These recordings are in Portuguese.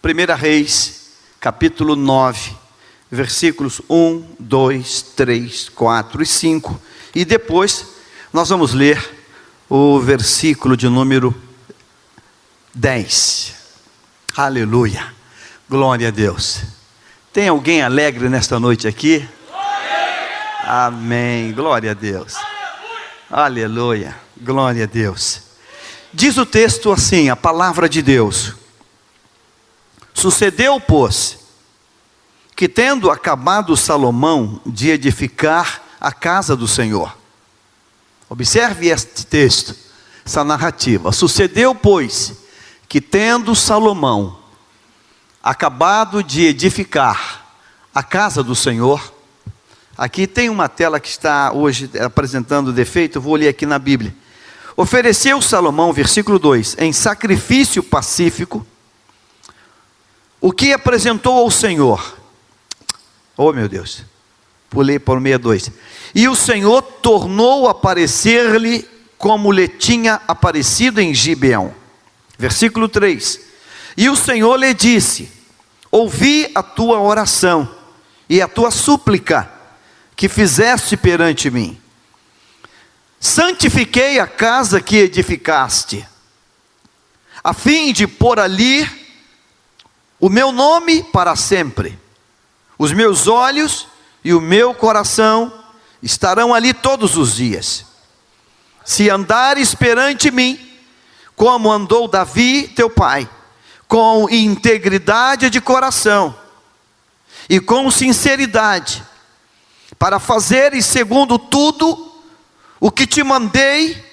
1 Reis, capítulo 9, versículos 1, 2, 3, 4 e 5. E depois nós vamos ler o versículo de número 10. Aleluia, glória a Deus. Tem alguém alegre nesta noite aqui? Amém, glória a Deus. Aleluia, glória a Deus. Diz o texto assim, a palavra de Deus: sucedeu, pois, que tendo acabado Salomão de edificar a casa do Senhor. Observe este texto, essa narrativa. Sucedeu, pois, que tendo Salomão acabado de edificar a casa do Senhor. Aqui tem uma tela que está hoje apresentando defeito, eu vou ler aqui na Bíblia. Ofereceu Salomão, versículo 2, em sacrifício pacífico, o que apresentou ao Senhor. Oh meu Deus, pulei para o 62. E o Senhor tornou a aparecer-lhe como lhe tinha aparecido em Gibeão. Versículo 3. E o Senhor lhe disse: ouvi a tua oração e a tua súplica que fizeste perante mim. Santifiquei a casa que edificaste, a fim de pôr ali o meu nome para sempre. Os meus olhos e o meu coração estarão ali todos os dias. Se andares perante mim, como andou Davi teu pai, com integridade de coração e com sinceridade, para fazeres segundo tudo o que te mandei,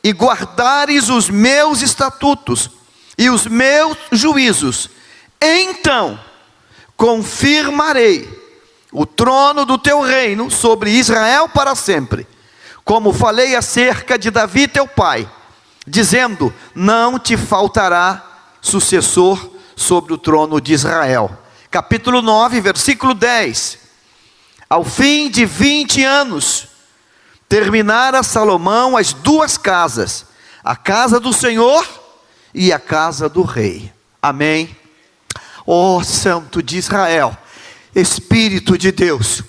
e guardares os meus estatutos e os meus juízos, então confirmarei o trono do teu reino sobre Israel para sempre, como falei acerca de Davi teu pai, dizendo: não te faltará sucessor sobre o trono de Israel. Capítulo 9, versículo 10. Ao fim de 20 anos, terminara Salomão as duas casas, a casa do Senhor e a casa do rei. Amém. Ó Santo de Israel, Espírito de Deus,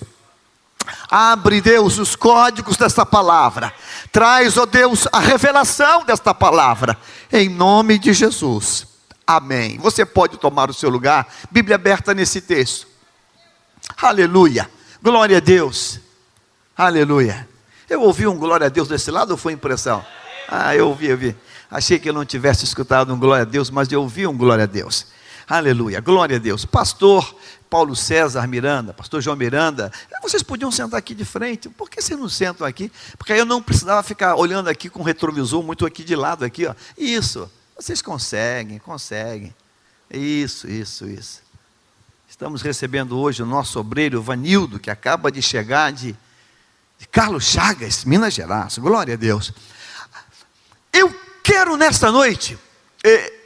abre, Deus, os códigos desta palavra. Traz, ó Deus, a revelação desta palavra, em nome de Jesus. Amém. Você pode tomar o seu lugar, Bíblia aberta nesse texto. Aleluia, glória a Deus. Aleluia. Eu ouvi um glória a Deus desse lado ou foi impressão? Eu ouvi. Achei que eu não tivesse escutado um glória a Deus, mas eu ouvi um glória a Deus. Aleluia, glória a Deus. Pastor Paulo César Miranda, pastor João Miranda, vocês podiam sentar aqui de frente. Por que vocês não sentam aqui? Porque aí eu não precisava ficar olhando aqui com o retrovisor muito aqui de lado aqui, ó. Isso, vocês conseguem. Isso. Estamos recebendo hoje o nosso obreiro Vanildo, que acaba de chegar de Carlos Chagas, Minas Gerais. Glória a Deus. Eu quero nesta noite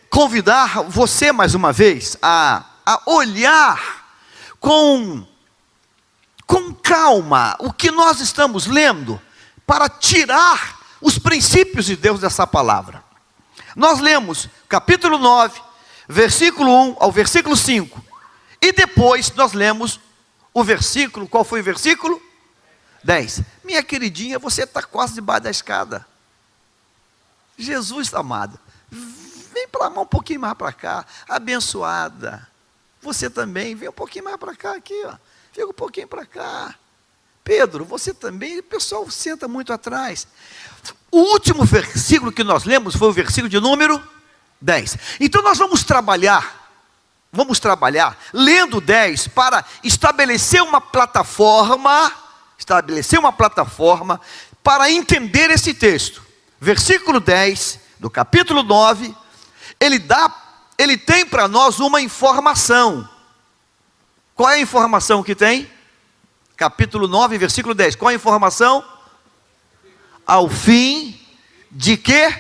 convidar você mais uma vez a olhar com calma o que nós estamos lendo, para tirar os princípios de Deus dessa palavra. Nós lemos capítulo 9, versículo 1 ao versículo 5, e depois nós lemos o versículo, qual foi o versículo? 10. Minha queridinha, você está quase debaixo da escada. Jesus amado, vem para lá um pouquinho mais para cá, abençoada. Você também, vem um pouquinho mais para cá aqui, ó. Fica um pouquinho para cá. Pedro, você também, o pessoal senta muito atrás. O último versículo que nós lemos foi o versículo de número 10. Então nós vamos trabalhar lendo 10 para estabelecer uma plataforma para entender esse texto. Versículo 10 do capítulo 9, ele tem para nós uma informação. Qual é a informação que tem? Capítulo 9, versículo 10. Qual é a informação? Ao fim de que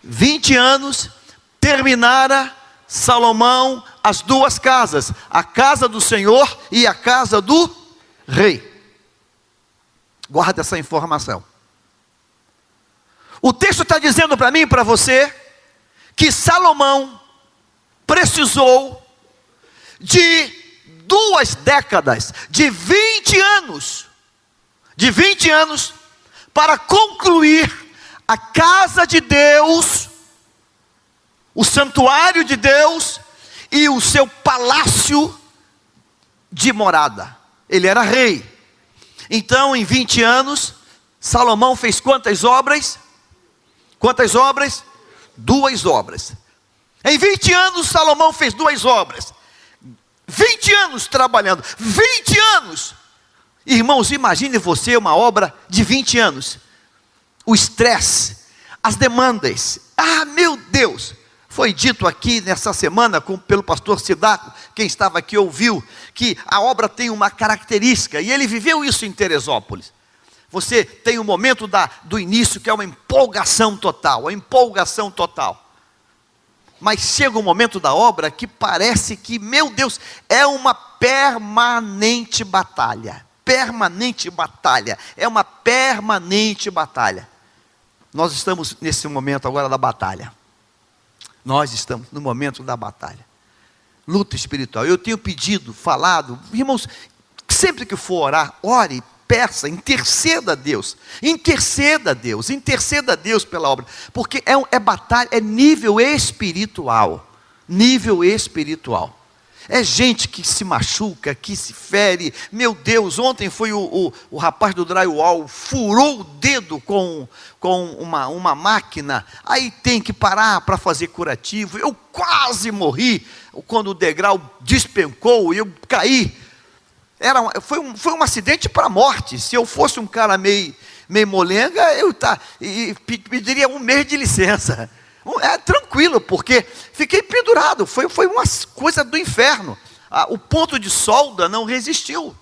20 anos terminara Salomão as duas casas, a casa do Senhor e a casa do rei. Guarda essa informação. O texto está dizendo para mim e para você que Salomão precisou de 2 décadas, de 20 anos, para concluir a casa de Deus, o santuário de Deus e o seu palácio de morada. Ele era rei. Então, em 20 anos, Salomão fez quantas obras? Quantas obras? 2 obras. Em 20 anos, Salomão fez 2 obras. 20 anos trabalhando. 20 anos. Irmãos, imagine você uma obra de 20 anos. O estresse, as demandas. Ah, meu Deus! Foi dito aqui nessa semana pelo pastor Sidaco, quem estava aqui ouviu, que a obra tem uma característica, e ele viveu isso em Teresópolis. Você tem o momento do início, que é uma empolgação total, Mas chega o momento da obra que parece que, meu Deus, é uma permanente batalha. É uma permanente batalha. Nós estamos nesse momento agora da batalha. Nós estamos no momento da batalha. Luta espiritual. Eu tenho pedido, falado, irmãos, sempre que for orar, ore, peça, interceda a Deus pela obra, porque é batalha, é nível espiritual, é gente que se machuca, que se fere. Meu Deus, ontem foi o rapaz do drywall, furou o dedo com uma máquina, aí tem que parar para fazer curativo. Eu quase morri, quando o degrau despencou e eu caí. Foi um acidente para a morte. Se eu fosse um cara meio molenga, eu pediria 1 mês de licença. Tranquilo, porque fiquei pendurado. Foi uma coisa do inferno. O ponto de solda não resistiu.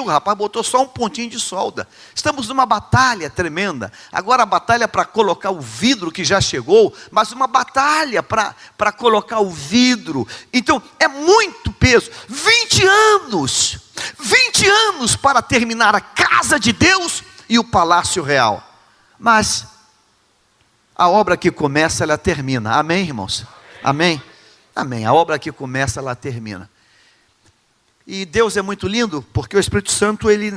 O rapaz botou só um pontinho de solda. Estamos numa batalha tremenda. Agora a batalha para colocar o vidro, que já chegou, mas uma batalha para colocar o vidro. Então é muito peso. 20 anos para terminar a casa de Deus e o palácio real. Mas a obra que começa, ela termina. Amém, irmãos? Amém? Amém. A obra que começa, ela termina. E Deus é muito lindo, porque o Espírito Santo, ele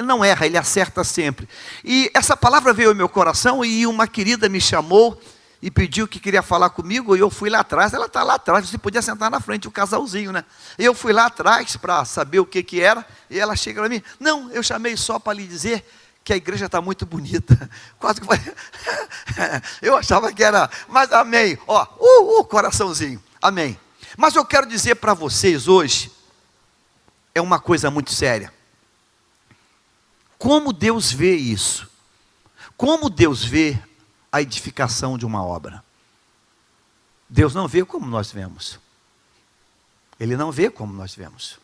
não erra, ele acerta sempre. E essa palavra veio ao meu coração, e uma querida me chamou e pediu que queria falar comigo, e eu fui lá atrás. Ela está lá atrás, você podia sentar na frente, o casalzinho, né? Eu fui lá atrás para saber o que era, e ela chega para mim: não, eu chamei só para lhe dizer que a igreja está muito bonita. Quase que foi. Eu achava que era, mas amém. Coraçãozinho, amém. Mas eu quero dizer para vocês hoje, é uma coisa muito séria. Como Deus vê isso? Como Deus vê a edificação de uma obra? Deus não vê como nós vemos. Ele não vê como nós vemos.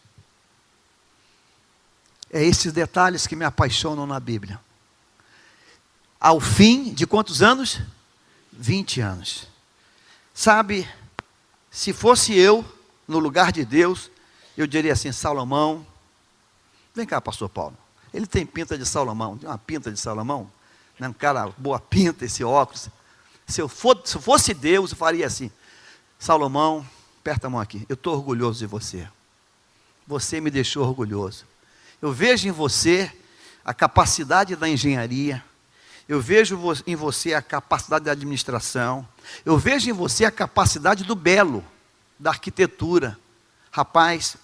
É esses detalhes que me apaixonam na Bíblia. Ao fim de quantos anos? 20 anos. Sabe, se fosse eu no lugar de Deus, eu diria assim: Salomão, vem cá, pastor Paulo. Ele tem pinta de Salomão, tem uma pinta de Salomão, né? Um cara boa pinta, esse óculos. Se fosse Deus, eu faria assim: Salomão, aperta a mão aqui, eu estou orgulhoso de você. Você me deixou orgulhoso. Eu vejo em você a capacidade da engenharia. Eu vejo em você a capacidade da administração. Eu vejo em você a capacidade do belo, da arquitetura. Rapaz,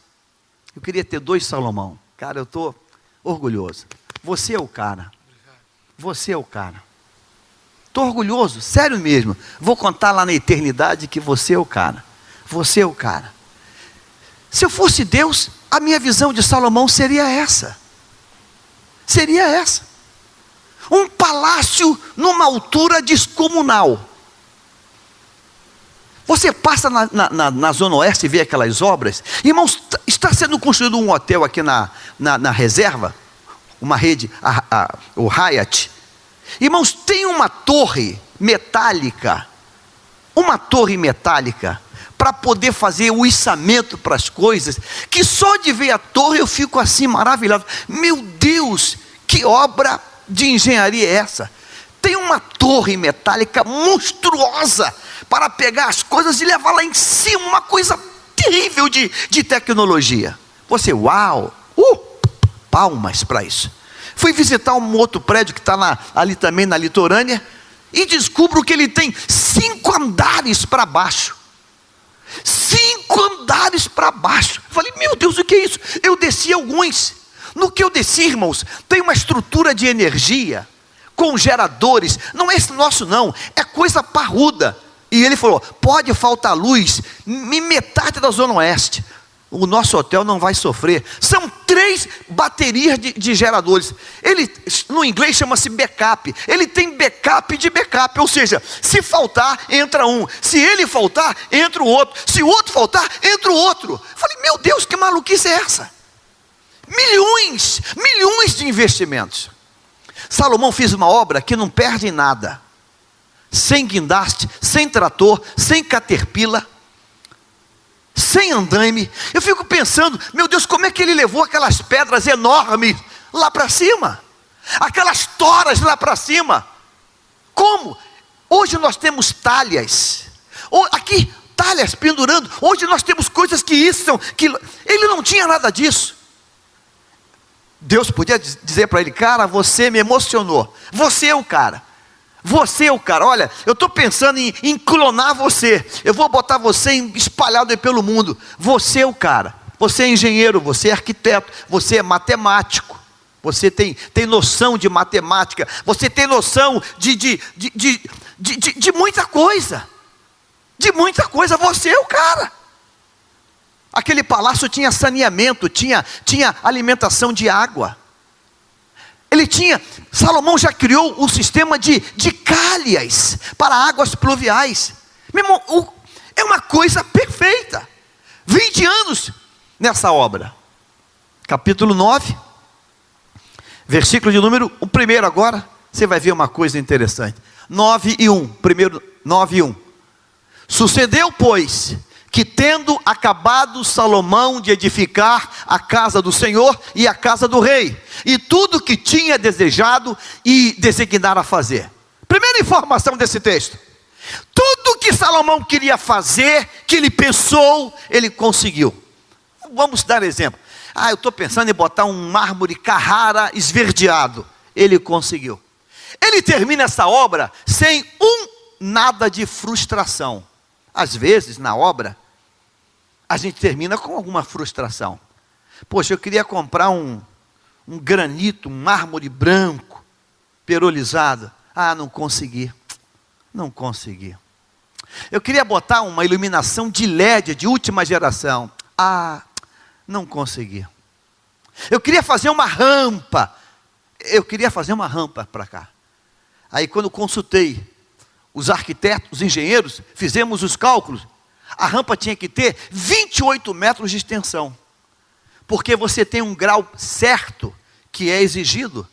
eu queria ter 2 Salomão. Cara, eu estou orgulhoso. Você é o cara. Você é o cara. Estou orgulhoso, sério mesmo. Vou contar lá na eternidade que você é o cara. Você é o cara. Se eu fosse Deus, a minha visão de Salomão seria essa. Seria essa. Um palácio numa altura descomunal. Você passa na Zona Oeste e vê aquelas obras. Irmãos, está sendo construído um hotel aqui na reserva. Uma rede, o Hyatt. Irmãos, tem uma torre metálica. Uma torre metálica. Para poder fazer o içamento para as coisas, que só de ver a torre eu fico assim maravilhado. Meu Deus, que obra de engenharia é essa? Tem uma torre metálica monstruosa para pegar as coisas e levar lá em cima, uma coisa terrível de tecnologia. Você, uau, palmas para isso. Fui visitar um outro prédio que está ali também na litorânea, e descubro que ele tem 5 andares para baixo. 5 andares para baixo. Falei, meu Deus, o que é isso? Eu desci alguns. No que eu desci, irmãos, tem uma estrutura de energia, com geradores. Não é esse nosso não, é coisa parruda. E ele falou, pode faltar luz em metade da zona oeste. O nosso hotel não vai sofrer. São 3 baterias de geradores. Ele, no inglês chama-se backup. Ele tem backup de backup. Ou seja, se faltar, entra um. Se ele faltar, entra o outro. Se o outro faltar, entra o outro. Eu falei, meu Deus, que maluquice é essa? Milhões de investimentos. Salomão fez uma obra que não perde nada. Sem guindaste, sem trator, sem caterpillar, sem andaime. Eu fico pensando, meu Deus, como é que ele levou aquelas pedras enormes lá para cima? Aquelas toras lá para cima. Como? Hoje nós temos talhas. Aqui, talhas pendurando. Hoje nós temos coisas que içam. Ele não tinha nada disso. Deus podia dizer para ele, cara, você me emocionou. Você é o cara. Você é o cara. Olha, eu estou pensando em clonar você. Eu vou botar você espalhado aí pelo mundo. Você é o cara. Você é engenheiro, você é arquiteto, você é matemático. Você tem noção de matemática. Você tem noção de muita coisa. De muita coisa. Você é o cara. Aquele palácio tinha saneamento, tinha alimentação de água. Salomão já criou o sistema de calhas para águas pluviais. Meu irmão, é uma coisa perfeita. 20 anos nessa obra. Capítulo 9, versículo de número 1 agora, você vai ver uma coisa interessante. 9:1, primeiro 9:1. Sucedeu, pois, que tendo acabado Salomão de edificar a casa do Senhor e a casa do rei, e tudo que tinha desejado e designara a fazer. Primeira informação desse texto: tudo que Salomão queria fazer, que ele pensou, ele conseguiu. Vamos dar exemplo. Eu estou pensando em botar um mármore Carrara esverdeado. Ele conseguiu. Ele termina essa obra sem nada de frustração. Às vezes na obra a gente termina com alguma frustração. Poxa, eu queria comprar um granito, um mármore branco, perolizado. Não consegui. Eu queria botar uma iluminação de LED de última geração. Não consegui. Eu queria fazer uma rampa. Para cá. Aí quando consultei os arquitetos, os engenheiros, fizemos os cálculos. A rampa tinha que ter 28 metros de extensão. Porque você tem um grau certo que é exigido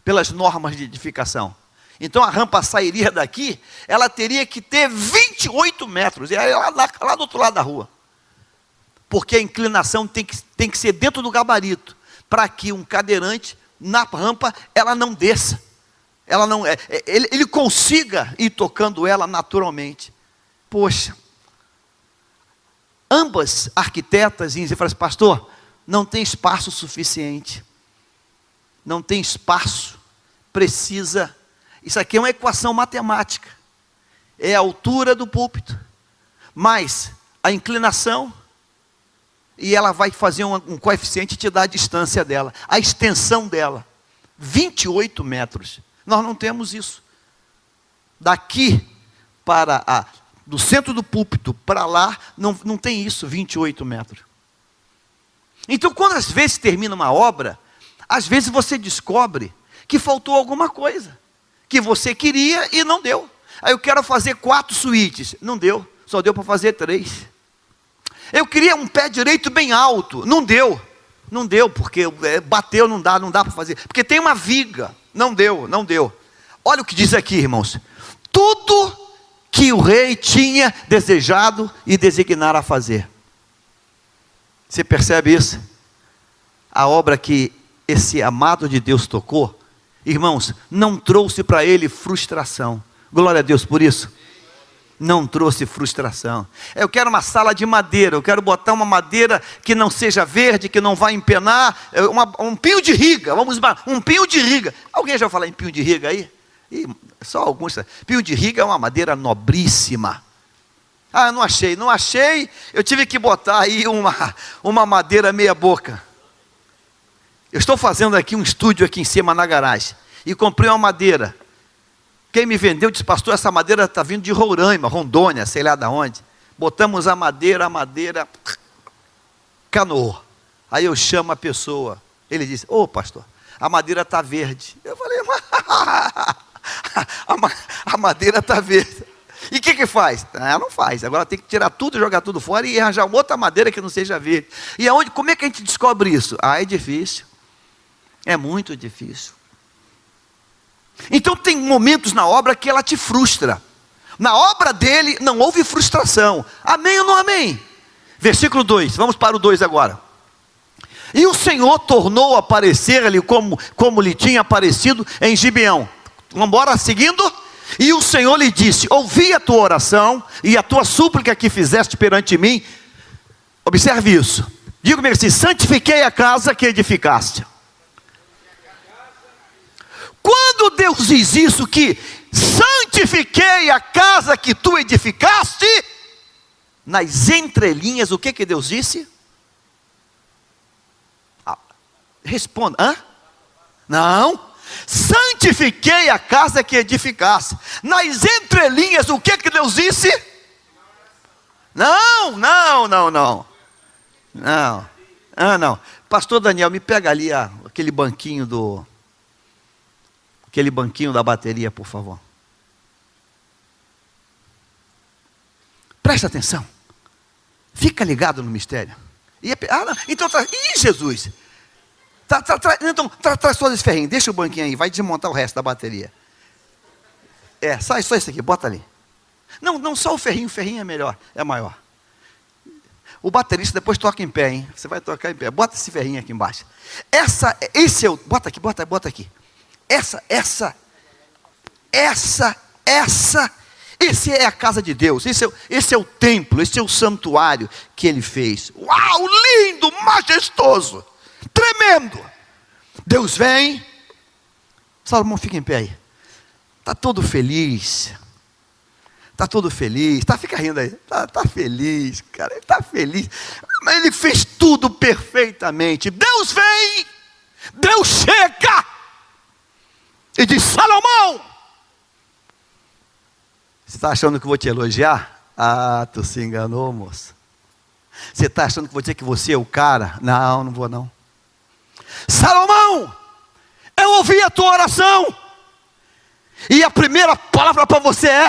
pelas normas de edificação. Então a rampa sairia daqui, ela teria que ter 28 metros. E aí lá do outro lado da rua. Porque a inclinação tem que ser dentro do gabarito. Para que um cadeirante, na rampa, ela não desça. Ele consiga ir tocando ela naturalmente. Poxa. Ambas arquitetas dizem, falam assim, pastor, não tem espaço suficiente. Não tem espaço. Precisa. Isso aqui é uma equação matemática. É a altura do púlpito, mais a inclinação, e ela vai fazer um coeficiente e te dá a distância dela, a extensão dela. 28 metros. Nós não temos isso. Daqui para do centro do púlpito para lá, não tem isso, 28 metros. Então, quando às vezes termina uma obra, às vezes você descobre que faltou alguma coisa, que você queria e não deu. Aí eu quero fazer 4 suítes, não deu, só deu para fazer 3. Eu queria um pé direito bem alto, não deu, porque bateu, não dá para fazer, porque tem uma viga, não deu. Olha o que diz aqui, irmãos: tudo que o rei tinha desejado e designara a fazer. Você percebe isso? A obra que esse amado de Deus tocou, irmãos, não trouxe para ele frustração. Glória a Deus por isso. não trouxe frustração. Eu quero uma sala de madeira, eu quero botar uma madeira que não seja verde, que não vai empenar, um pinho de riga, um pinho de riga. Alguém já falou em pinho de riga aí? Só alguns. Pinho de riga é uma madeira nobríssima. Ah, não achei, eu tive que botar aí uma madeira meia boca. Eu estou fazendo aqui um estúdio aqui em cima na garagem, e comprei uma madeira. Quem me vendeu disse: pastor, essa madeira está vindo de Roraima, Rondônia, sei lá de onde. Botamos a madeira canoou. Aí eu chamo a pessoa, ele disse: ô pastor, a madeira está verde. Eu falei: a madeira está verde. E o que faz? Não faz, agora tem que tirar tudo, jogar tudo fora e arranjar uma outra madeira que não seja verde. E como é que a gente descobre isso? É difícil, é muito difícil. Então tem momentos na obra que ela te frustra. Na obra dele não houve frustração. Amém ou não amém? Versículo 2, vamos para o 2 agora. E o Senhor tornou a aparecer-lhe como lhe tinha aparecido em Gibeão. Vamos embora, seguindo? E o Senhor lhe disse: ouvi a tua oração e a tua súplica que fizeste perante mim. Observe isso. Diga comigo assim: santifiquei a casa que edificaste. Quando Deus diz isso, que santifiquei a casa que tu edificaste, nas entrelinhas, o que Deus disse? Responda. Não. Santifiquei a casa que edificaste. Nas entrelinhas, o que Deus disse? Não. Pastor Daniel, me pega ali aquele banquinho da bateria, por favor. Presta atenção. Fica ligado no mistério. Então, Jesus. Então, traz só esse ferrinho. Deixa o banquinho aí. Vai desmontar o resto da bateria. Só isso aqui. Bota ali. Não, só o ferrinho. O ferrinho é melhor. É maior. O baterista depois toca em pé, hein? Você vai tocar em pé. Bota esse ferrinho aqui embaixo. Bota aqui. Essa é a casa de Deus, esse é o templo, esse é o santuário que ele fez. Uau, lindo, majestoso, tremendo. Deus vem. Salomão, fica em pé aí. Está todo feliz, fica rindo aí, está feliz, cara, ele está feliz, mas ele fez tudo perfeitamente. Deus vem, Deus chega e diz: Salomão, você está achando que eu vou te elogiar? Tu se enganou, moço. Você está achando que vou dizer que você é o cara? Não vou não. Salomão, eu ouvi a tua oração, e a primeira palavra para você é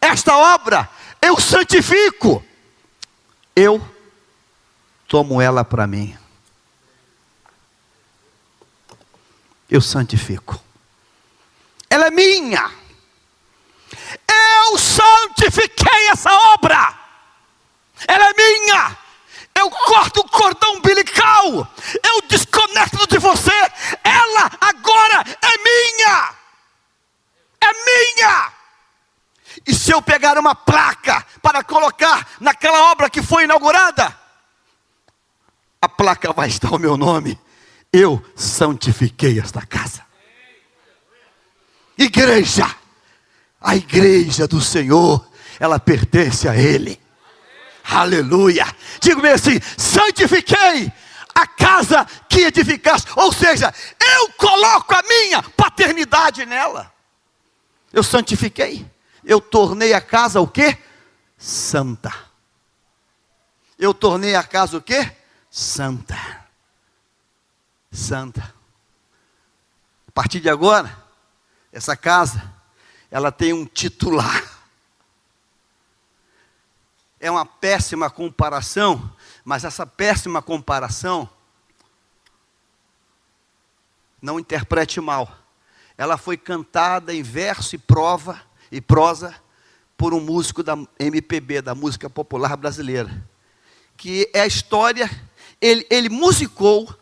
esta obra eu santifico, eu tomo ela para mim, eu santifico. Ela é minha. Eu santifiquei essa obra. Ela é minha. Eu corto o cordão umbilical. Eu desconecto de você. Ela agora é minha. É minha. E se eu pegar uma placa para colocar naquela obra que foi inaugurada, a placa vai estar o meu nome. Eu santifiquei esta casa. Igreja, a igreja do Senhor, ela pertence a Ele. Aleluia. Digo mesmo assim: santifiquei a casa que edificaste. Ou seja, eu coloco a minha paternidade nela. Eu santifiquei. Eu tornei a casa o quê? Santa. Eu tornei a casa o quê? Santa. Santa. A partir de agora, essa casa, ela tem um titular. É uma péssima comparação, mas essa péssima comparação, não interprete mal. Ela foi cantada em verso e prosa por um músico da MPB, da música popular brasileira, que é a história, ele musicou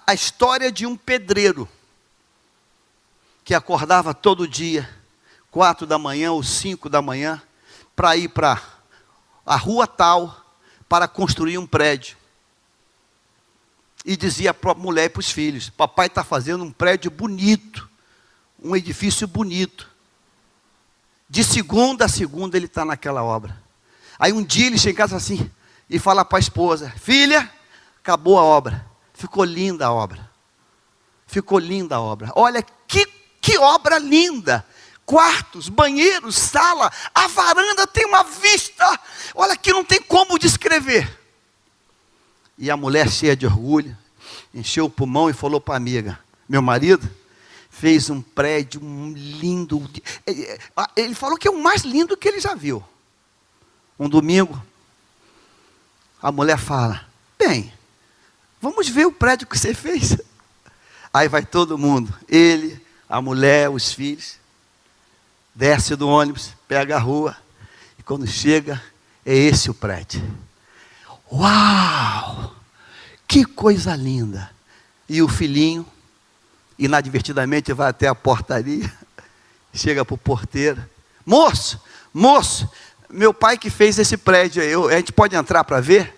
a história de um pedreiro que acordava todo dia 4 da manhã ou 5 da manhã, para ir para a rua tal, para construir um prédio. E dizia para a mulher e para os filhos: papai está fazendo um prédio bonito, um edifício bonito. De segunda a segunda ele está naquela obra. Aí um dia ele chega em casa assim, e fala para a esposa: filha, acabou a obra. Ficou linda a obra. Ficou linda a obra. Olha que obra linda. Quartos, banheiros, sala, a varanda tem uma vista. Olha que não tem como descrever. E a mulher, cheia de orgulho, encheu o pulmão e falou para a amiga: meu marido fez um prédio lindo. Ele falou que é o mais lindo que ele já viu. Um domingo, a mulher fala: bem, vamos ver o prédio que você fez. Aí vai todo mundo, ele, a mulher, os filhos, desce do ônibus, pega a rua, e quando chega, é esse o prédio. Uau! Que coisa linda! E o filhinho, inadvertidamente, vai até a portaria, chega para o porteiro: moço, meu pai que fez esse prédio aí, a gente pode entrar para ver?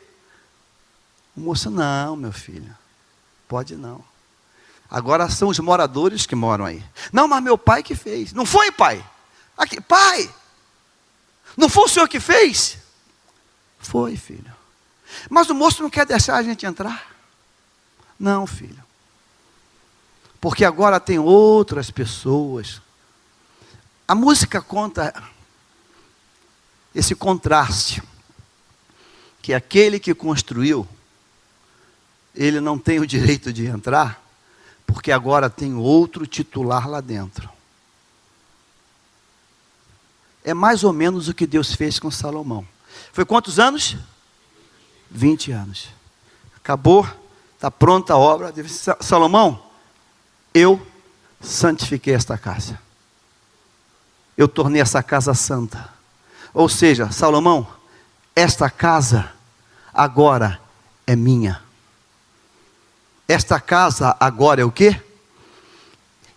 O moço: não, meu filho, pode não. Agora são os moradores que moram aí. Não, mas meu pai que fez. Não foi, pai? Aqui, pai, não foi o senhor que fez? Foi, filho. Mas o moço não quer deixar a gente entrar? Não, filho. Porque agora tem outras pessoas. A música conta esse contraste, que aquele que construiu, ele não tem o direito de entrar, porque agora tem outro titular lá dentro. É mais ou menos o que Deus fez com Salomão. Foi quantos anos? 20 anos. Acabou, está pronta a obra. Salomão, eu santifiquei esta casa. Eu tornei essa casa santa. Ou seja, Salomão, esta casa agora é minha. Esta casa agora é o quê?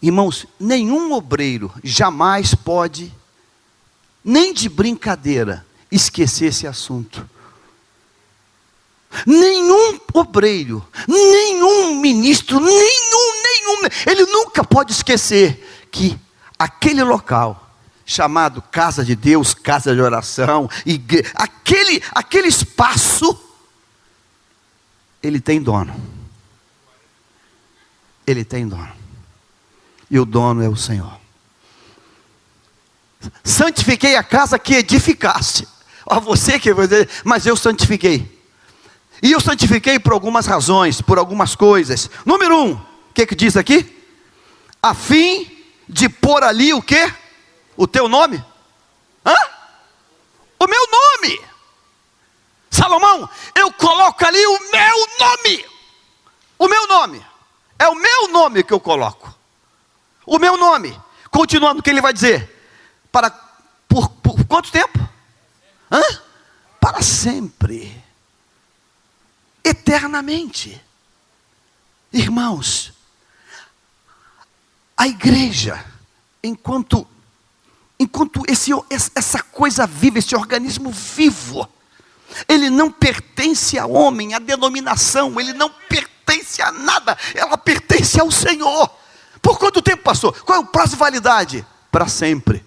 Irmãos, nenhum obreiro jamais pode, nem de brincadeira, esquecer esse assunto. Nenhum obreiro, nenhum ministro, ele nunca pode esquecer que aquele local, chamado casa de Deus, casa de oração, igreja, aquele espaço, ele tem dono. Ele tem dono. E o dono é o Senhor. Santifiquei a casa que edificaste. Ó, você que vai dizer, mas eu santifiquei. E eu santifiquei por algumas razões, por algumas coisas. Número 1, o que diz aqui? A fim de pôr ali o quê? O teu nome? Hã? O meu nome. Salomão, eu coloco ali o meu nome. O meu nome. É o meu nome que eu coloco. O meu nome. Continuando o que ele vai dizer. Por quanto tempo? Hã? Para sempre. Eternamente. Irmãos, a igreja, enquanto essa coisa viva, esse organismo vivo, ele não pertence a homem, a denominação, ele não pertence a nada, ela pertence ao Senhor. Por quanto tempo passou? Qual é o prazo de validade? Para sempre.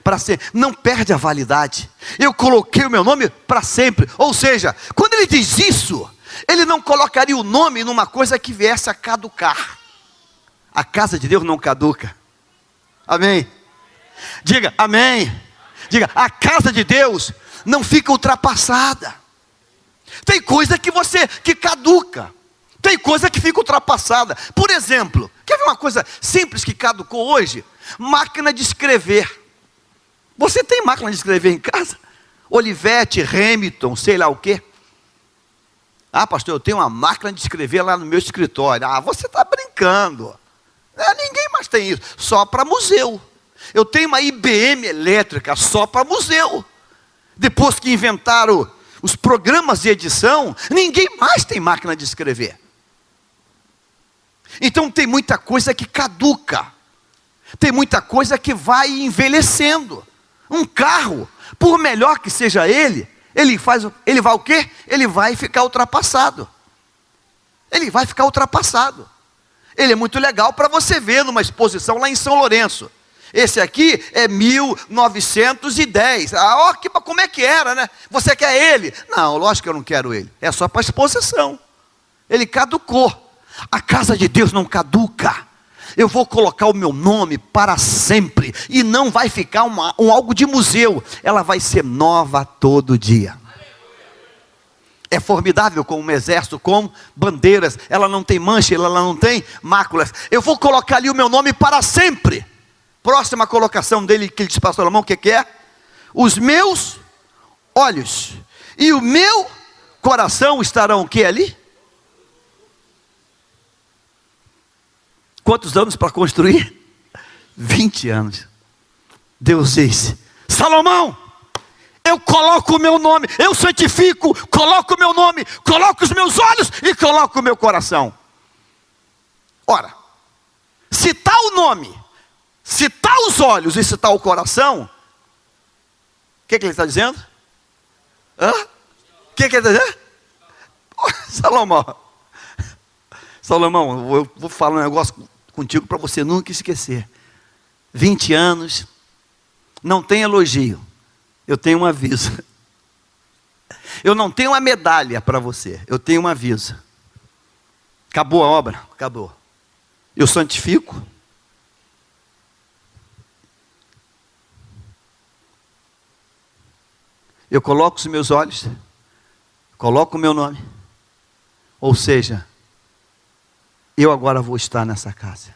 Para sempre. Não perde a validade. Eu coloquei o meu nome para sempre. Ou seja, quando ele diz isso, ele não colocaria o nome numa coisa que viesse a caducar. A casa de Deus não caduca. Amém? Diga amém. Diga, a casa de Deus não fica ultrapassada. Tem coisa que caduca. Tem coisa que fica ultrapassada. Por exemplo, quer ver uma coisa simples que caducou hoje? Máquina de escrever. Você tem máquina de escrever em casa? Olivetti, Hamilton, sei lá o quê. Ah, pastor, eu tenho uma máquina de escrever lá no meu escritório. Ah, você está brincando. Ninguém mais tem isso, só para museu. Eu tenho uma IBM elétrica só para museu. Depois que inventaram os programas de edição, ninguém mais tem máquina de escrever. Então tem muita coisa que caduca. Tem muita coisa que vai envelhecendo. Um carro, por melhor que seja ele vai o quê? Ele vai ficar ultrapassado. Ele vai ficar ultrapassado. Ele é muito legal para você ver numa exposição lá em São Lourenço. Esse aqui é 1910. Como é que era, né? Você quer ele? Não, lógico que eu não quero ele. É só para exposição. Ele caducou. A casa de Deus não caduca. Eu vou colocar o meu nome para sempre. E não vai ficar algo de museu. Ela vai ser nova todo dia. É formidável como um exército, com bandeiras. Ela não tem mancha, ela não tem máculas. Eu vou colocar ali o meu nome para sempre. Próxima colocação dele, que ele diz para Salomão, o que é? Os meus olhos e o meu coração estarão o que ali? Quantos anos para construir? 20 anos. Deus disse: Salomão, eu coloco o meu nome, eu santifico, coloco o meu nome, coloco os meus olhos e coloco o meu coração. Ora, se está o nome, se está os olhos e se está o coração, o que ele está dizendo? O que ele está dizendo? Salomão, eu vou falar um negócio contigo para você nunca esquecer. 20 anos, não tem elogio, eu tenho um aviso. Eu não tenho uma medalha para você, eu tenho um aviso. Acabou a obra? Acabou. Eu santifico. Eu coloco os meus olhos, coloco o meu nome. Ou seja, eu agora vou estar nessa casa.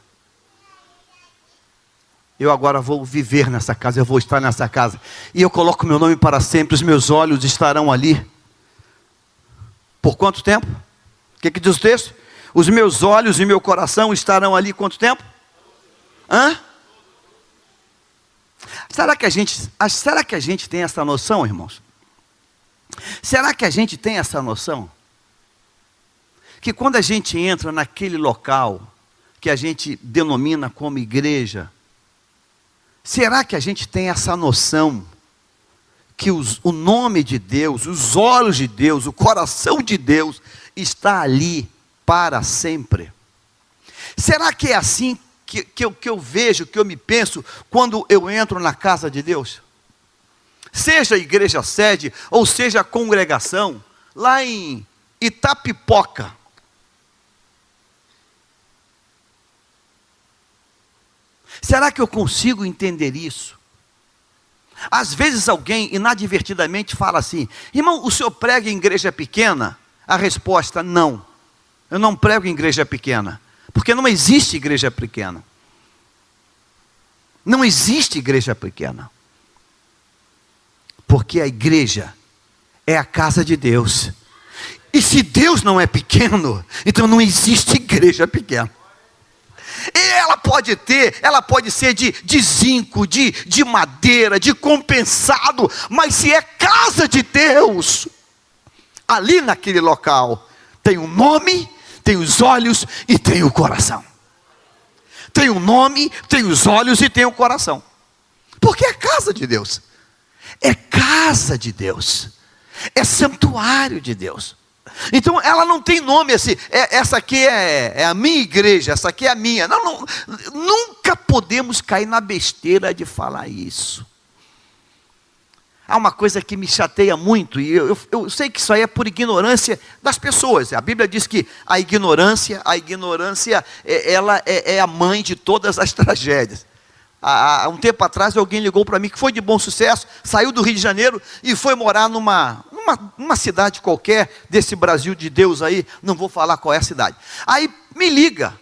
Eu agora vou viver nessa casa, eu vou estar nessa casa. E eu coloco o meu nome para sempre, os meus olhos estarão ali. Por quanto tempo? O que diz o texto? Os meus olhos e meu coração estarão ali quanto tempo? Será que a gente tem essa noção, irmãos? Será que a gente tem essa noção? Que quando a gente entra naquele local que a gente denomina como igreja, será que a gente tem essa noção que o nome de Deus, os olhos de Deus, o coração de Deus está ali para sempre? Será que é assim que eu vejo, que eu me penso quando eu entro na casa de Deus? Seja a igreja sede, ou seja a congregação, lá em Itapipoca. Será que eu consigo entender isso? Às vezes alguém inadvertidamente fala assim: irmão, o senhor prega em igreja pequena? A resposta: não, eu não prego em igreja pequena, porque não existe igreja pequena. Não existe igreja pequena. Porque a igreja é a casa de Deus. E se Deus não é pequeno, então não existe igreja pequena. E ela pode ser de zinco, de madeira, de compensado, mas se é casa de Deus, ali naquele local, tem o nome, tem os olhos e tem o coração. Tem o nome, tem os olhos e tem o coração. Porque é casa de Deus. É casa de Deus. É santuário de Deus. Então ela não tem nome assim, essa aqui é a minha igreja, essa aqui é a minha. Não, nunca podemos cair na besteira de falar isso. Há uma coisa que me chateia muito, e eu sei que isso aí é por ignorância das pessoas. A Bíblia diz que a ignorância ela é a mãe de todas as tragédias. Há um tempo atrás alguém ligou para mim que foi de bom sucesso, saiu do Rio de Janeiro e foi morar numa cidade qualquer desse Brasil de Deus aí, não vou falar qual é a cidade. Aí me liga: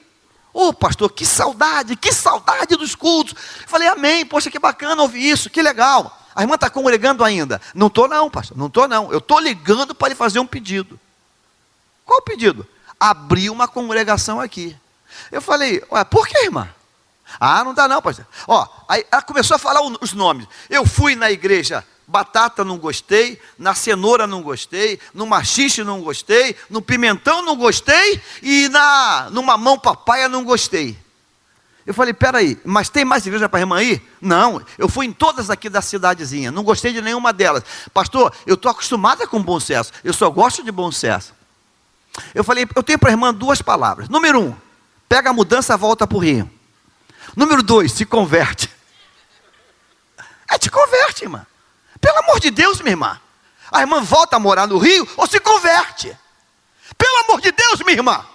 ô pastor, que saudade dos cultos. Eu falei: amém, poxa, que bacana ouvir isso, que legal. A irmã está congregando ainda? Não estou não, pastor, não estou não, eu estou ligando para lhe fazer um pedido. Qual o pedido? Abrir uma congregação aqui. Eu falei: ué, por que, irmã? Ah, não dá não, pastor. Aí ela começou a falar os nomes. Eu fui na igreja batata, não gostei, na cenoura não gostei, no maxixe não gostei, no pimentão não gostei, e no mamão papaya não gostei. Eu falei, peraí, mas tem mais igreja para a irmã ir? Não, eu fui em todas aqui da cidadezinha, não gostei de nenhuma delas. Pastor, eu estou acostumada com bom senso, eu só gosto de bom senso. Eu falei, eu tenho para a irmã 2 palavras. Número 1, pega a mudança, volta para o Rio. Número 2, se converte. Te converte, irmã. Pelo amor de Deus, minha irmã. A irmã volta a morar no Rio ou se converte. Pelo amor de Deus, minha irmã.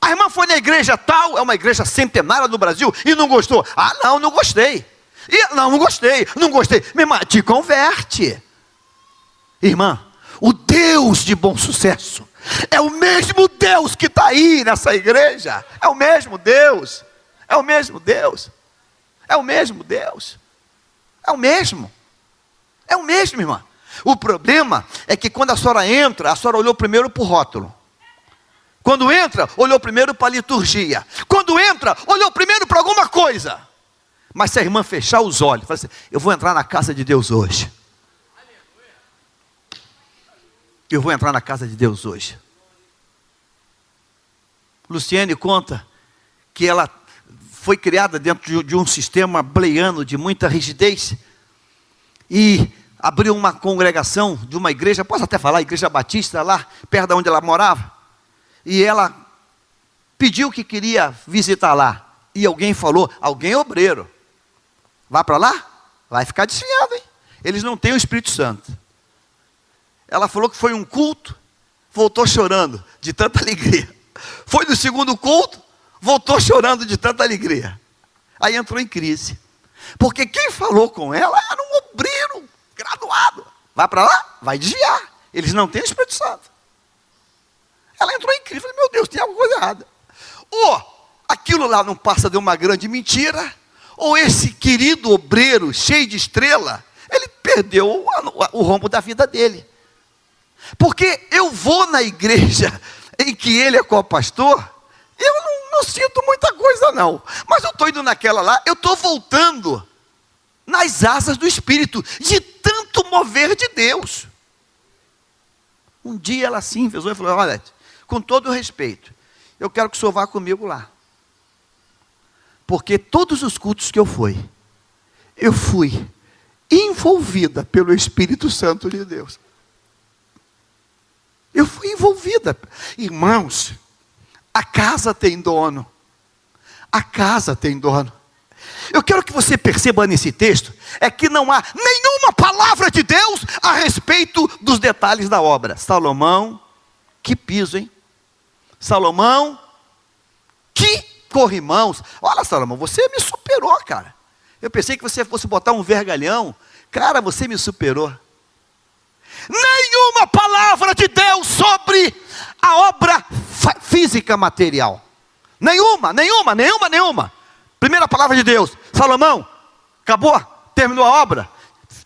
A irmã foi na igreja tal, é uma igreja centenária do Brasil, e não gostou. Ah, não gostei. Não gostei. Minha irmã, te converte. Irmã, o Deus de bom sucesso é o mesmo Deus que está aí nessa igreja. É o mesmo Deus. É o mesmo Deus. É o mesmo Deus. É o mesmo. É o mesmo, irmã. O problema é que quando a senhora entra, a senhora olhou primeiro para o rótulo. Quando entra, olhou primeiro para a liturgia. Quando entra, olhou primeiro para alguma coisa. Mas se a irmã fechar os olhos, fala assim, eu vou entrar na casa de Deus hoje. Eu vou entrar na casa de Deus hoje. Luciene conta que ela foi criada dentro de um sistema bleiano de muita rigidez. E abriu uma congregação de uma igreja, posso até falar, igreja batista lá, perto de onde ela morava. E ela pediu que queria visitar lá. E alguém falou, alguém obreiro, vá para lá, vai ficar desfiado, hein? Eles não têm o Espírito Santo. Ela falou que foi um culto, voltou chorando de tanta alegria. Foi no segundo culto, voltou chorando de tanta alegria. Aí entrou em crise. Porque quem falou com ela era um obreiro graduado. Vai para lá, vai desviar. Eles não têm o Espírito Santo. Ela entrou em crise. Falei, meu Deus, tem alguma coisa errada. Ou aquilo lá não passa de uma grande mentira, ou esse querido obreiro cheio de estrela, ele perdeu o rumo da vida dele. Porque eu vou na igreja em que ele é co-pastor, eu não sinto muita coisa não. Mas eu estou indo naquela lá, eu estou voltando nas asas do Espírito, de tanto mover de Deus. Um dia ela assim fez e falou, olha, com todo o respeito, eu quero que o senhor vá comigo lá. Porque todos os cultos que eu fui envolvida pelo Espírito Santo de Deus. Eu fui envolvida. Irmãos, a casa tem dono. A casa tem dono. Eu quero que você perceba nesse texto, é que não há nenhuma palavra de Deus a respeito dos detalhes da obra. Salomão, que piso, hein? Salomão, que corrimãos. Olha, Salomão, você me superou, cara. Eu pensei que você fosse botar um vergalhão. Cara, você me superou. Nenhuma palavra de Deus sobre a obra física material. Nenhuma. Primeira palavra de Deus. Salomão, acabou, terminou a obra,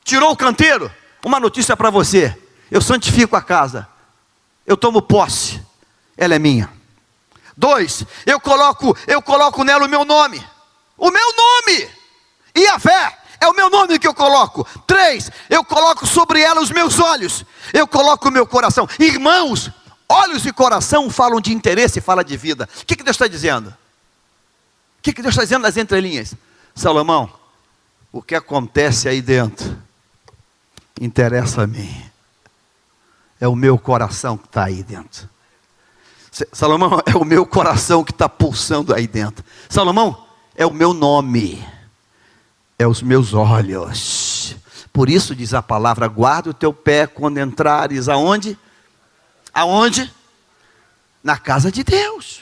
tirou o canteiro. Uma notícia para você. Eu santifico a casa. Eu tomo posse. Ela é minha. 2, eu coloco nela o meu nome. O meu nome. Yahvé. É o meu nome que eu coloco. 3, eu coloco sobre ela os meus olhos. Eu coloco o meu coração. Irmãos, olhos e coração falam de interesse e falam de vida. O que Deus está dizendo? O que Deus está dizendo nas entrelinhas? Salomão, o que acontece aí dentro interessa a mim. É o meu coração que está aí dentro. Salomão, é o meu coração que está pulsando aí dentro. Salomão, é o meu nome. É os meus olhos. Por isso diz a palavra, guarda o teu pé quando entrares aonde? Aonde? Na casa de Deus.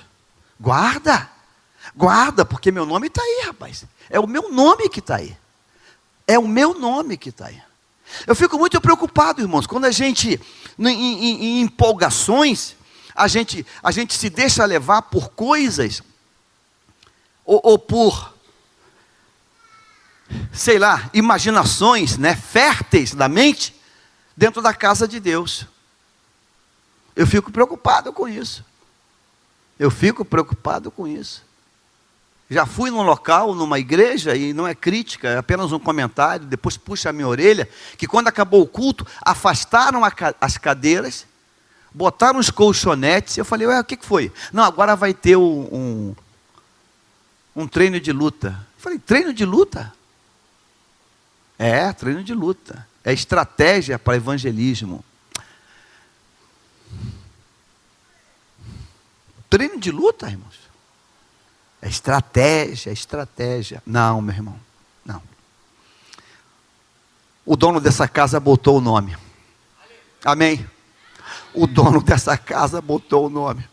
Guarda, porque meu nome está aí, rapaz. É o meu nome que está aí. É o meu nome que está aí. Eu fico muito preocupado, irmãos, quando a gente, em empolgações, a gente se deixa levar por coisas, ou por, sei lá, imaginações, né, férteis da mente, dentro da casa de Deus. Eu fico preocupado com isso. Já fui num local, numa igreja, e não é crítica, é apenas um comentário, depois puxa a minha orelha, que quando acabou o culto, afastaram as cadeiras, botaram os colchonetes, eu falei, ué, o que foi? Não, agora vai ter um treino de luta. Eu falei, treino de luta? É, treino de luta. É estratégia para evangelismo. Treino de luta, irmãos? É estratégia, é estratégia. Não, meu irmão, não. O dono dessa casa botou o nome. Amém? O dono dessa casa botou o nome.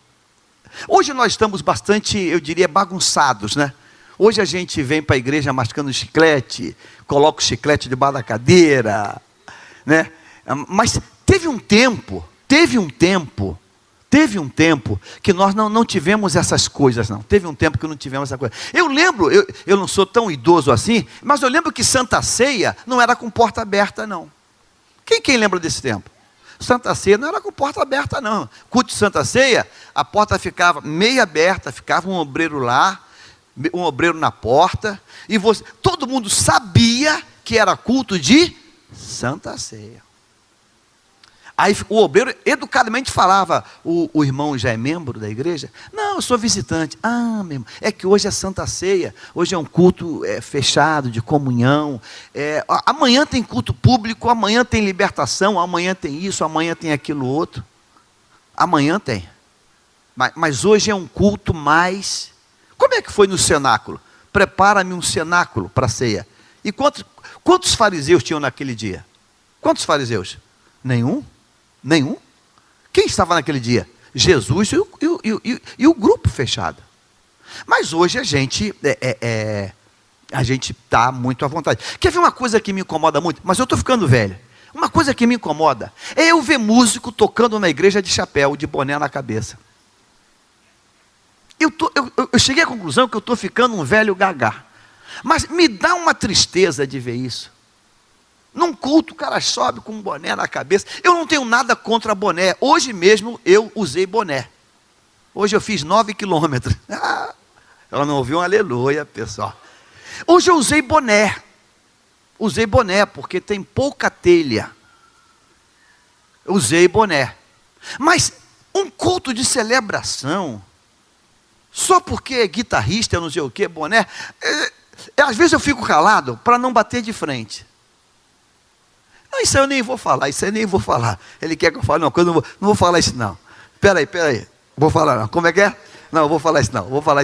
Hoje nós estamos bastante, eu diria, bagunçados, né? Hoje a gente vem para a igreja mascando chiclete, coloca o chiclete debaixo da cadeira, né? Mas teve um tempo que nós não tivemos essas coisas, não. Teve um tempo que não tivemos essa coisa. Eu lembro, eu não sou tão idoso assim, mas eu lembro que Santa Ceia não era com porta aberta, não. Quem lembra desse tempo? Santa Ceia não era com porta aberta, não. Culto de Santa Ceia, a porta ficava meia aberta, ficava um obreiro lá, um obreiro na porta, e todo mundo sabia que era culto de Santa Ceia. Aí o obreiro educadamente falava, o irmão já é membro da igreja? Não, eu sou visitante. Ah, meu irmão, é que hoje é Santa Ceia, hoje é um culto fechado, de comunhão. Amanhã tem culto público, amanhã tem libertação, amanhã tem isso, amanhã tem aquilo outro. Amanhã tem. Mas hoje é um culto mais... Como é que foi no cenáculo? Prepara-me um cenáculo para a ceia. E quantos fariseus tinham naquele dia? Quantos fariseus? Nenhum? Quem estava naquele dia? Jesus e o grupo fechado. Mas hoje a gente está muito à vontade. Quer ver uma coisa que me incomoda muito? Mas eu estou ficando velho. Uma coisa que me incomoda é eu ver músico tocando na igreja de chapéu, de boné na cabeça. Eu cheguei à conclusão que eu estou ficando um velho gagá. Mas me dá uma tristeza de ver isso. Num culto o cara sobe com um boné na cabeça. Eu não tenho nada contra boné. Hoje mesmo eu usei boné. Hoje eu fiz 9 quilômetros. Ela não ouviu um aleluia, pessoal. Hoje eu usei boné. Usei boné porque tem pouca telha. Usei boné. Mas um culto de celebração, só porque é guitarrista, eu não sei o que, boné. Às vezes eu fico calado para não bater de frente. Não, isso eu nem vou falar, Ele quer que eu fale, não, eu não vou falar isso não. Peraí, vou falar não. Como é que é? Não, eu vou falar isso não, eu não vou falar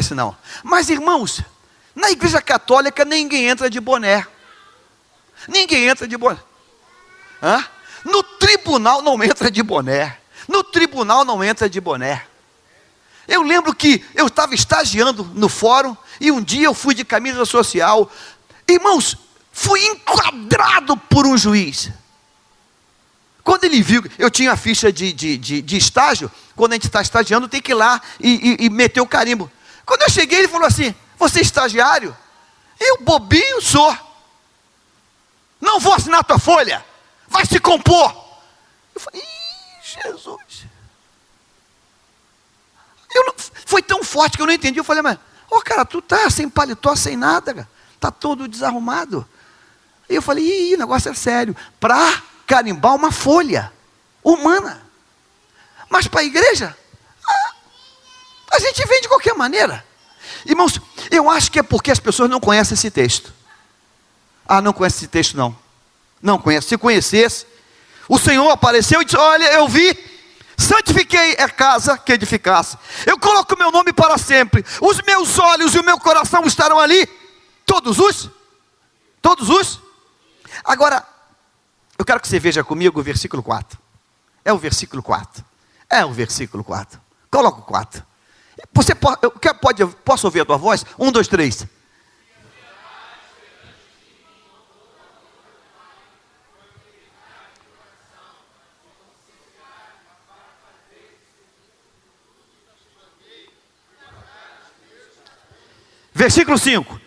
isso não. Mas irmãos, na igreja católica ninguém entra de boné. Ninguém entra de boné. No tribunal não entra de boné. Eu lembro que eu estava estagiando no fórum, e um dia eu fui de camisa social. Irmãos, fui enquadrado por um juiz. Quando ele viu, eu tinha a ficha de estágio. Quando a gente está estagiando, tem que ir lá e meter o carimbo. Quando eu cheguei, ele falou assim: você é estagiário? Eu, bobinho, sou. Não vou assinar tua folha, vai se compor. Eu falei, Jesus. Foi tão forte que eu não entendi. Eu falei, mas, cara, tu tá sem paletó, sem nada, cara. Está todo desarrumado. E eu falei, o negócio é sério. Para carimbar uma folha humana. Mas para a igreja, a gente vem de qualquer maneira. Irmãos, eu acho que é porque as pessoas não conhecem esse texto. Não conhece esse texto não. Não conhece. Se conhecesse, o Senhor apareceu e disse, olha, eu vi, santifiquei a casa que edificasse. Eu coloco o meu nome para sempre. Os meus olhos e o meu coração estarão ali. Todos os. Agora, eu quero que você veja comigo o versículo 4. É o versículo 4. Coloca o 4. Posso ouvir a tua voz? 1, 2, 3. Versículo 5.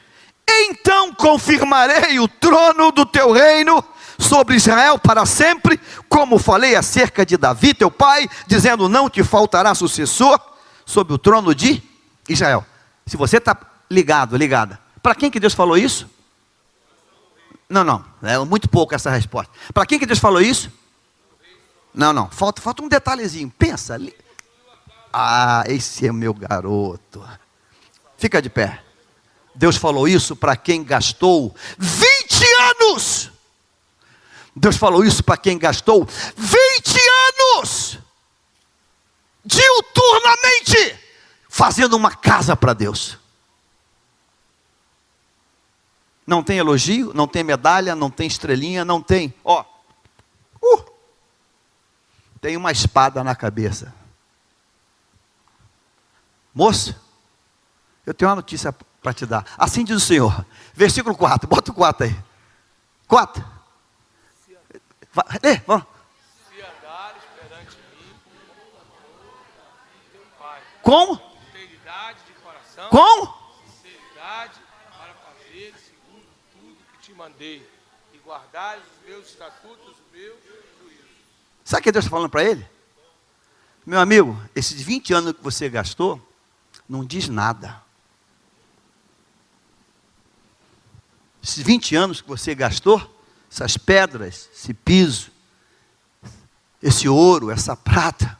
Então confirmarei o trono do teu reino sobre Israel para sempre, como falei acerca de Davi teu pai, dizendo, não te faltará sucessor sobre o trono de Israel. Se você está ligada, para quem que Deus falou isso? Não, é muito pouco essa resposta. Para quem que Deus falou isso? Não, falta um detalhezinho, pensa. Ah, esse é o meu garoto. Fica de pé. Deus falou isso para quem gastou 20 anos. Deus falou isso para quem gastou 20 anos diuturnamente fazendo uma casa para Deus. Não tem elogio, não tem medalha, não tem estrelinha, não tem, tem uma espada na cabeça. Moço, eu tenho uma notícia para te dar. Assim diz o Senhor, versículo 4, bota o 4 aí. 4. Vamos. Se andares perante mim, teu Pai, Como? sinceridade de coração, Como? sinceridade para fazer segundo tudo que te mandei, e guardares os meus estatutos, o meu juízo. Sabe o que Deus está falando para ele? Meu amigo, esses 20 anos que você gastou, não diz nada. Esses 20 anos que você gastou, essas pedras, esse piso, esse ouro, essa prata,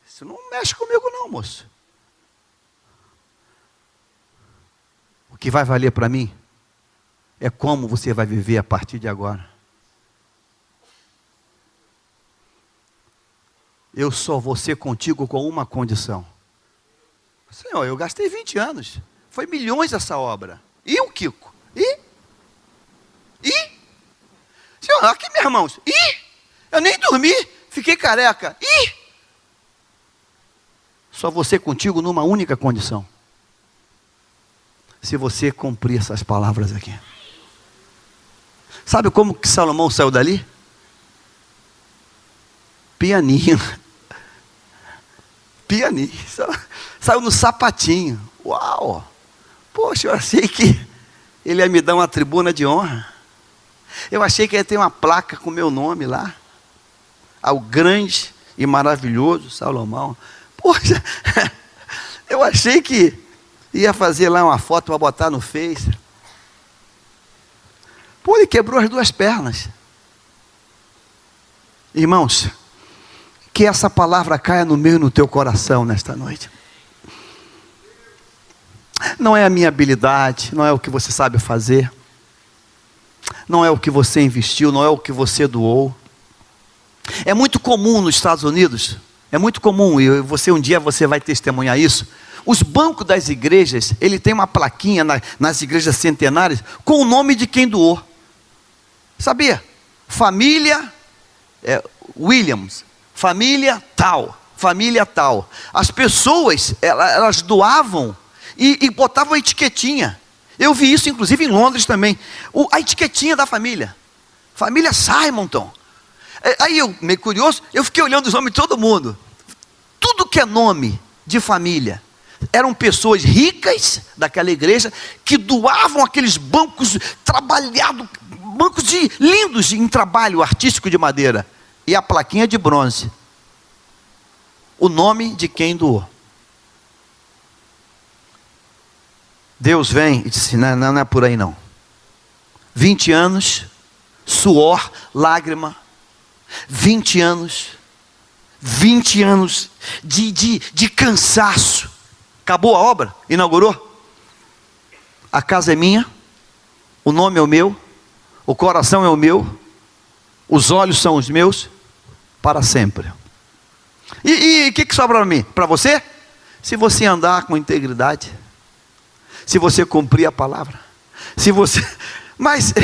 isso não mexe comigo não, moço. O que vai valer para mim é como você vai viver a partir de agora. Eu só vou ser contigo com uma condição. Senhor, eu gastei 20 anos. Foi milhões essa obra. E o Kiko? E? Senhor, aqui meus irmãos. Eu nem dormi. Fiquei careca. Só vou ser contigo numa única condição. Se você cumprir essas palavras aqui. Sabe como que Salomão saiu dali? Pianinho. Saiu no sapatinho. Uau! Poxa, eu achei que ele ia me dar uma tribuna de honra. Eu achei que ia ter uma placa com meu nome lá. Ao grande e maravilhoso Salomão. Poxa, eu achei que ia fazer lá uma foto para botar no Face. Pô, ele quebrou as 2 pernas. Irmãos, que essa palavra caia no meu e no teu coração nesta noite. Não é a minha habilidade, não é o que você sabe fazer, não é o que você investiu, não é o que você doou. É muito comum nos Estados Unidos, é muito comum, e um dia você vai testemunhar isso. Os bancos das igrejas, ele tem uma plaquinha nas igrejas centenárias com o nome de quem doou. Sabia? Família Williams. Família tal. As pessoas, elas doavam e botavam a etiquetinha. Eu vi isso inclusive em Londres também. A etiquetinha da família. Família Simonton. Aí eu, meio curioso, eu fiquei olhando os nomes de todo mundo. Tudo que é nome de família. Eram pessoas ricas daquela igreja que doavam aqueles bancos trabalhados, bancos lindos em trabalho artístico de madeira. E a plaquinha de bronze. O nome de quem doou. Deus vem e disse, não é por aí não. 20 anos, suor, lágrima. 20 anos de cansaço. Acabou a obra? Inaugurou? A casa é minha, o nome é o meu, o coração é o meu, os olhos são os meus, para sempre. E o que sobra para mim? Para você? Se você andar com integridade, se você cumprir a palavra, mas,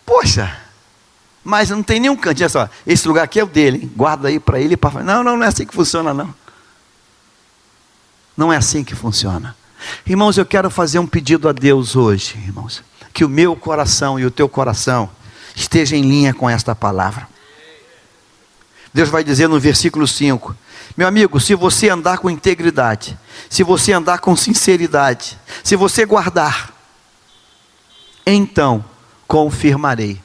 poxa, mas não tem nenhum cantinho, olha só, esse lugar aqui é o dele, hein? Guarda aí para ele, não é assim que funciona não. Não é assim que funciona. Irmãos, eu quero fazer um pedido a Deus hoje, irmãos, que o meu coração e o teu coração esteja em linha com esta palavra. Deus vai dizer no versículo 5, meu amigo, se você andar com integridade, se você andar com sinceridade, se você guardar, então confirmarei.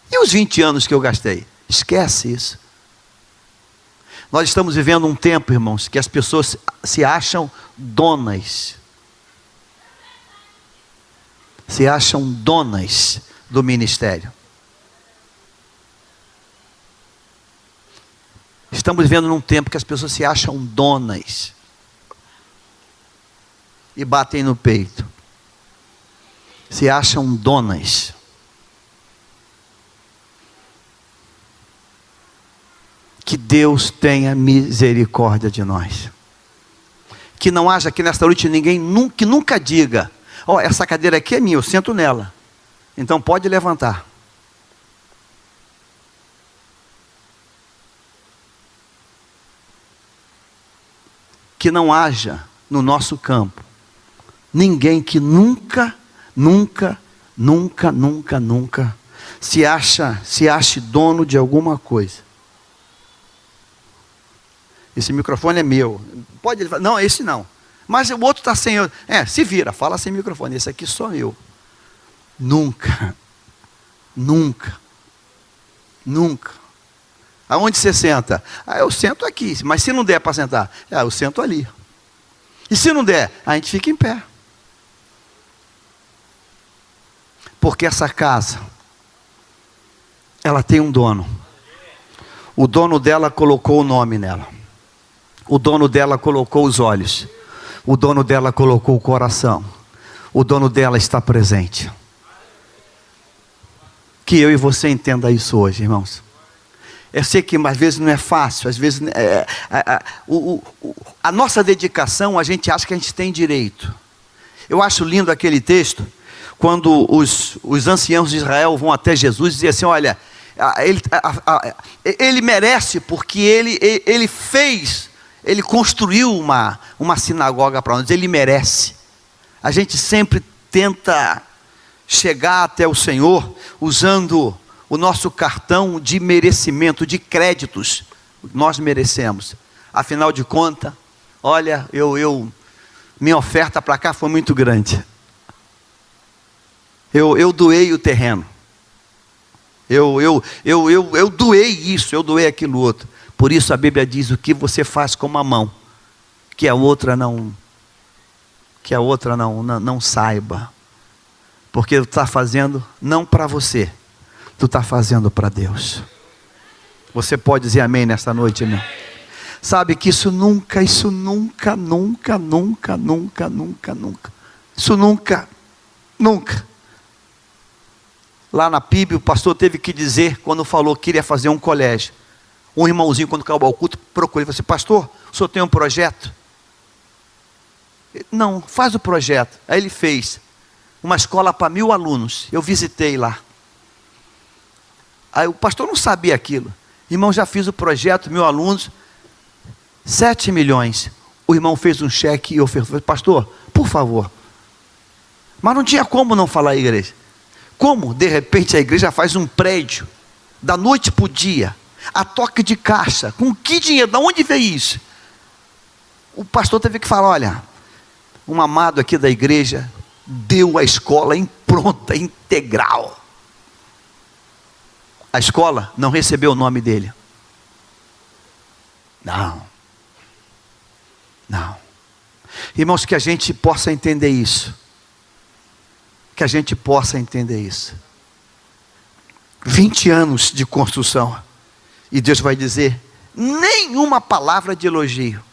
E os 20 anos que eu gastei? Esquece isso. Nós estamos vivendo um tempo, irmãos, que as pessoas se acham donas. Se acham donas do ministério. estamos vivendo num tempo que as pessoas se acham donas e batem no peito. Se acham donas. Que Deus tenha misericórdia de nós. Que não haja aqui nesta noite ninguém que nunca diga: ó, essa cadeira aqui é minha, eu sento nela. Então pode levantar. Que não haja no nosso campo ninguém que nunca se ache dono de alguma coisa. Esse microfone é meu. Pode ele falar, não, esse não. Mas o outro está sem. Se vira, fala sem microfone. Esse aqui sou eu. Nunca. Aonde você senta? Eu sento aqui. Mas se não der para sentar, eu sento ali. E se não der, a gente fica em pé. Porque essa casa, ela tem um dono. O dono dela colocou o nome nela. O dono dela colocou os olhos. O dono dela colocou o coração. O dono dela está presente. Que eu e você entenda isso hoje, irmãos. Eu sei que às vezes não é fácil. Às vezes a nossa dedicação, a gente acha que a gente tem direito. Eu acho lindo aquele texto, quando os anciãos de Israel vão até Jesus e dizem assim: olha, ele merece porque ele fez... Ele construiu uma sinagoga para nós. Ele merece. A gente sempre tenta chegar até o Senhor usando o nosso cartão de merecimento, de créditos. Nós merecemos. Afinal de contas, olha, minha oferta para cá foi muito grande. Eu doei o terreno. Eu doei isso, eu doei aquilo outro. Por isso a Bíblia diz: o que você faz com uma mão, que a outra não saiba. Porque tu está fazendo não para você, tu está fazendo para Deus. Você pode dizer amém nesta noite, irmão? Sabe que isso nunca. Isso nunca. Lá na PIB o pastor teve que dizer, quando falou que queria fazer um colégio. Um irmãozinho, quando acabou o culto, procurou e falou assim: pastor, o senhor tem um projeto? Não, faz o projeto. Aí ele fez uma escola para 1000 alunos. Eu visitei lá. Aí o pastor não sabia aquilo. Irmão, já fiz o projeto, 1000 alunos, 7 milhões. O irmão fez um cheque e ofertou: pastor, por favor. Mas não tinha como não falar à igreja. Como de repente a igreja faz um prédio, da noite para o dia, a toque de caixa? Com que dinheiro? De onde veio isso? O pastor teve que falar: olha, um amado aqui da igreja deu a escola em pronta, integral. A escola não recebeu o nome dele. Não. Irmãos, que a gente possa entender isso. Que a gente possa entender isso. 20 anos de construção. E Deus vai dizer: nenhuma palavra de elogio,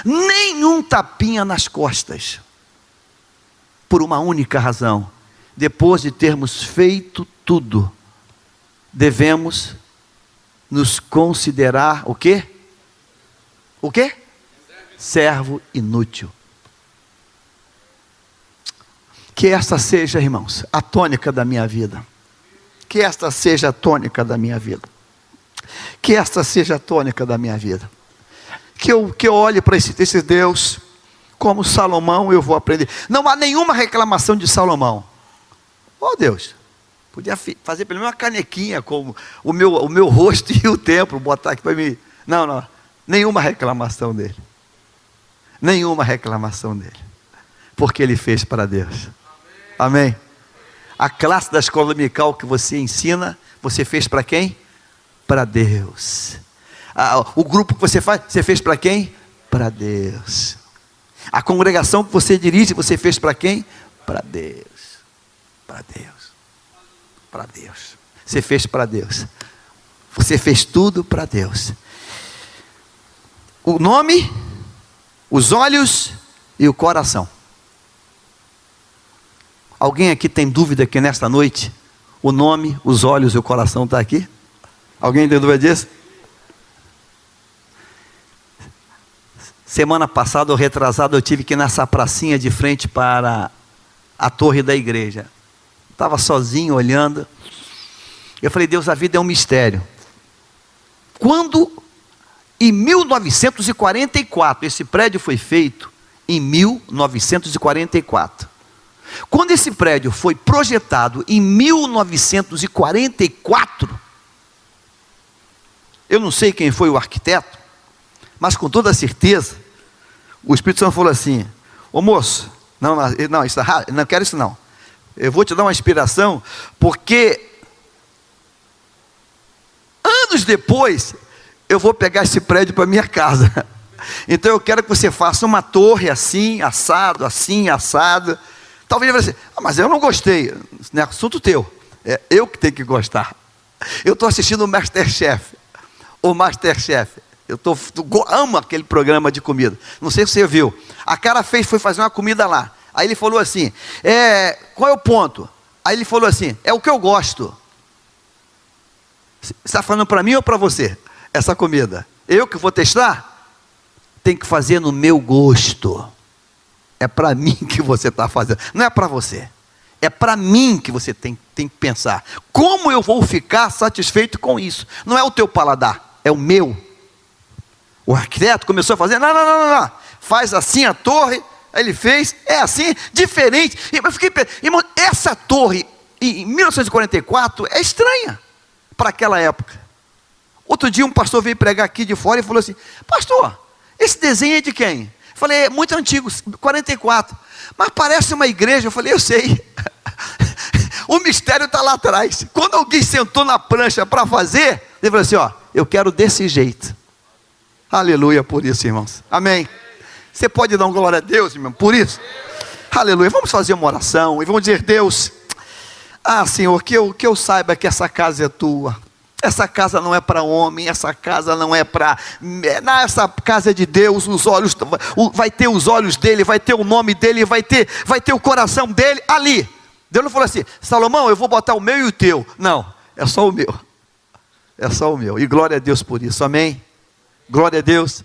nenhum tapinha nas costas. Por uma única razão: depois de termos feito tudo, devemos nos considerar o quê? O quê? Servo inútil. Que esta seja, irmãos, a tônica da minha vida. Que esta seja a tônica da minha vida. Que esta seja a tônica da minha vida. Que eu olhe para esse Deus, como Salomão eu vou aprender. Não há nenhuma reclamação de Salomão. Oh Deus, podia fazer pelo menos uma canequinha com o meu rosto e o templo, botar aqui para mim. Não, nenhuma reclamação dele. Nenhuma reclamação dele. Porque ele fez para Deus. Amém? A classe da escola dominical que você ensina, você fez para quem? Para Deus. O grupo que você faz, você fez para quem? Para Deus. A congregação que você dirige, você fez para quem? Para Deus. Para Deus. Para Deus. Você fez para Deus. Você fez tudo para Deus. o nome, os olhos e o coração. Alguém aqui tem dúvida que nesta noite o nome, os olhos e o coração está aqui? Alguém tem dúvida disso? Semana passada ou retrasada eu tive que ir nessa pracinha de frente para a torre da igreja. Estava sozinho olhando. Eu falei, Deus, a vida é um mistério. Quando, em 1944, esse prédio foi feito, em 1944. Quando esse prédio foi projetado em 1944, eu não sei quem foi o arquiteto, mas com toda certeza, o Espírito Santo falou assim, ô moço, não, isso é errado, não quero isso não. Eu vou te dar uma inspiração, porque anos depois, eu vou pegar esse prédio para minha casa. Então eu quero que você faça uma torre assim, assado, assim, assado. Talvez ele fale assim, mas eu não gostei. Isso não é assunto teu, é eu que tenho que gostar. Eu estou assistindo o Masterchef. Eu amo aquele programa de comida. Não sei se você viu. A cara foi fazer uma comida lá. Aí ele falou assim, qual é o ponto? Aí ele falou assim, é o que eu gosto. Você está falando para mim ou para você? Essa comida. Eu que vou testar? Tem que fazer no meu gosto. É para mim que você está fazendo. Não é para você. É para mim que você tem que pensar. Como eu vou ficar satisfeito com isso? Não é o teu paladar, é o meu. O arquiteto começou a fazer, não. Faz assim a torre. Aí ele fez, é assim, diferente. Eu fiquei pensando, irmão, essa torre, em 1944, é estranha para aquela época. Outro dia um pastor veio pregar aqui de fora e falou assim, pastor, esse desenho é de quem? Eu falei, é muito antigo, 44. Mas parece uma igreja. Eu falei, eu sei. O mistério está lá atrás. Quando alguém sentou na prancha para fazer, ele falou assim, eu quero desse jeito. Aleluia por isso, irmãos. Amém. Você pode dar uma glória a Deus, irmão, por isso? Aleluia. Vamos fazer uma oração e vamos dizer, Deus, Senhor, que eu saiba que essa casa é tua. Essa casa não é para homem, essa casa não é para... Essa casa é de Deus, os olhos, vai ter os olhos dele, vai ter o nome dele, vai ter o coração dele ali. Deus não falou assim, Salomão, eu vou botar o meu e o teu. Não, é só o meu. É só o meu. E glória a Deus por isso, amém? Glória a Deus.